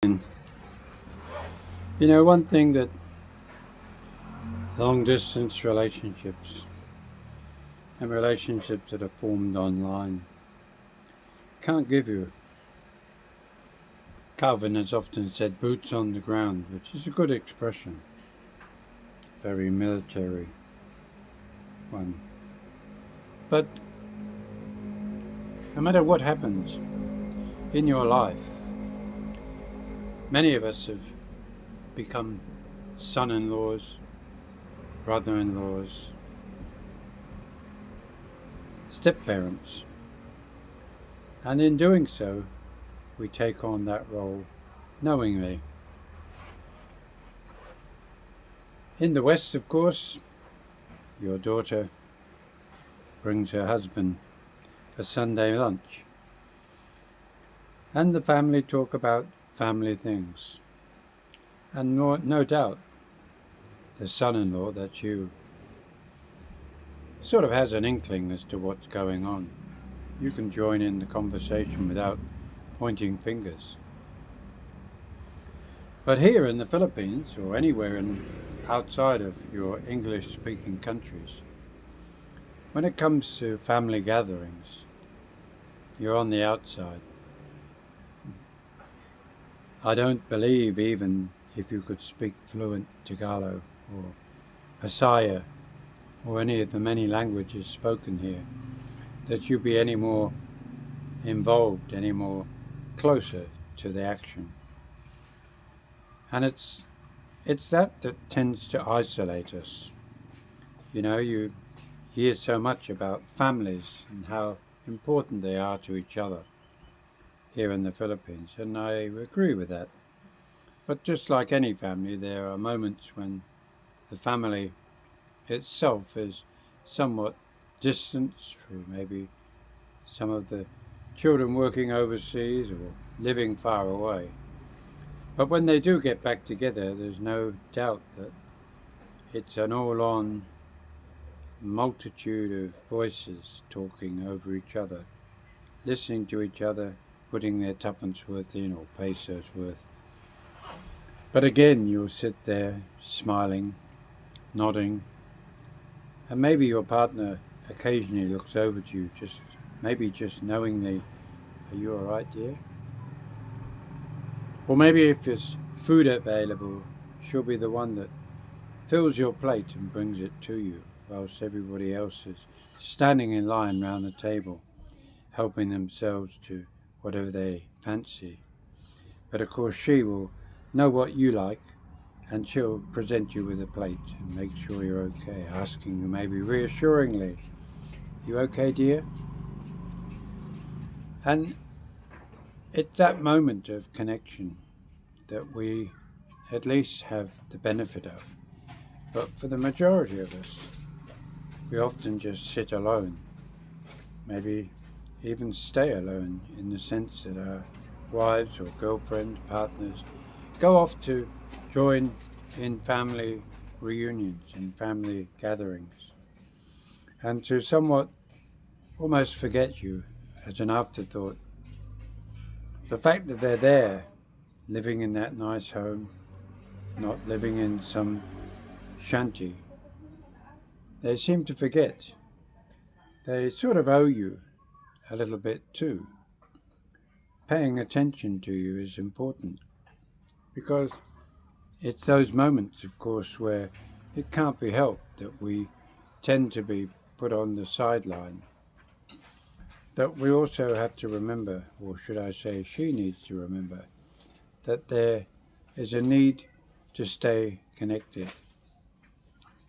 And one thing that long distance relationships and relationships that are formed online can't give you, Calvin has often said, boots on the ground, which is a good expression, very military one. But no matter what happens in your life, many of us have become son-in-laws, brother-in-laws, step-parents. And in doing so, we take on that role knowingly. In the West, of course, your daughter brings her husband a Sunday lunch, and the family talk about family things. And no doubt, the son-in-law, that's you, sort of has an inkling as to what's going on. You can join in the conversation without pointing fingers. But here in the Philippines, or anywhere outside of your English-speaking countries, when it comes to family gatherings, you're on the outside. I don't believe, even if you could speak fluent Tagalog or Visaya or any of the many languages spoken here, that you'd be any more involved, any more closer to the action. And it's that tends to isolate us. You hear so much about families and how important they are to each other here in the Philippines, and I agree with that. But just like any family, there are moments when the family itself is somewhat distant through maybe some of the children working overseas or living far away. But when they do get back together, there's no doubt that it's an all-on multitude of voices talking over each other, listening to each other, putting their tuppence worth in or pesos worth. But again, you'll sit there smiling, nodding, and maybe your partner occasionally looks over to you, just knowingly, are you alright, dear? Or maybe if there's food available, she'll be the one that fills your plate and brings it to you, whilst everybody else is standing in line round the table, helping themselves to whatever they fancy. But of course she will know what you like, and she'll present you with a plate and make sure you're okay, asking you maybe reassuringly, you okay, dear? And it's that moment of connection that we at least have the benefit of. But for the majority of us, we often just sit alone, maybe even stay alone, in the sense that our wives or girlfriends, partners, go off to join in family reunions and family gatherings, and to somewhat almost forget you as an afterthought. The fact that they're there, living in that nice home, not living in some shanty, they seem to forget. They sort of owe you a little bit too. Paying attention to you is important, because it's those moments, of course, where it can't be helped that we tend to be put on the sideline. That we also have to remember, or should I say she needs to remember, that there is a need to stay connected.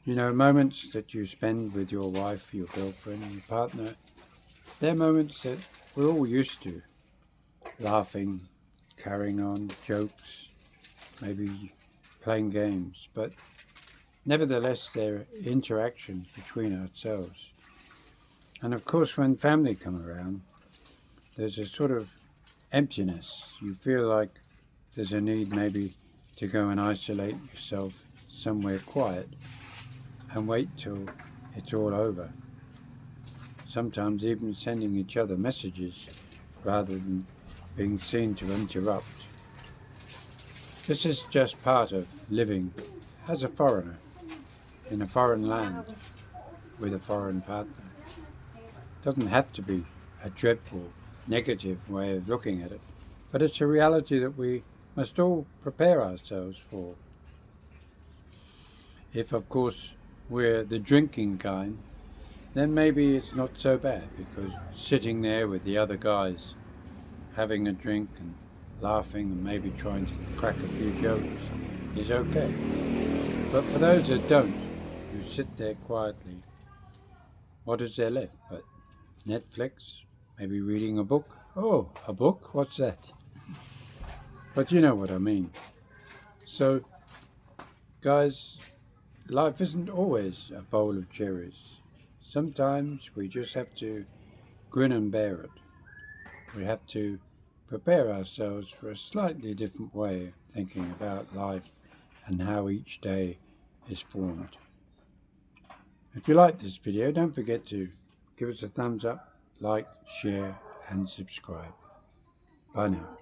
Moments that you spend with your wife, your girlfriend, your partner, they're moments that we're all used to. Laughing, carrying on, jokes, maybe playing games, but nevertheless they're interactions between ourselves. And of course when family come around, there's a sort of emptiness. You feel like there's a need maybe to go and isolate yourself somewhere quiet and wait till it's all over. Sometimes even sending each other messages rather than being seen to interrupt. This is just part of living as a foreigner in a foreign land with a foreign partner. It doesn't have to be a dreadful, negative way of looking at it, but it's a reality that we must all prepare ourselves for. If, of course, we're the drinking kind, then maybe it's not so bad, because sitting there with the other guys having a drink and laughing and maybe trying to crack a few jokes is okay. But for those that don't, who sit there quietly, what is there left but Netflix, maybe reading a book? Oh, a book? What's that? But you know what I mean. So, guys, life isn't always a bowl of cherries. Sometimes we just have to grin and bear it. We have to prepare ourselves for a slightly different way of thinking about life and how each day is formed. If you like this video, don't forget to give us a thumbs up, like, share and subscribe. Bye now.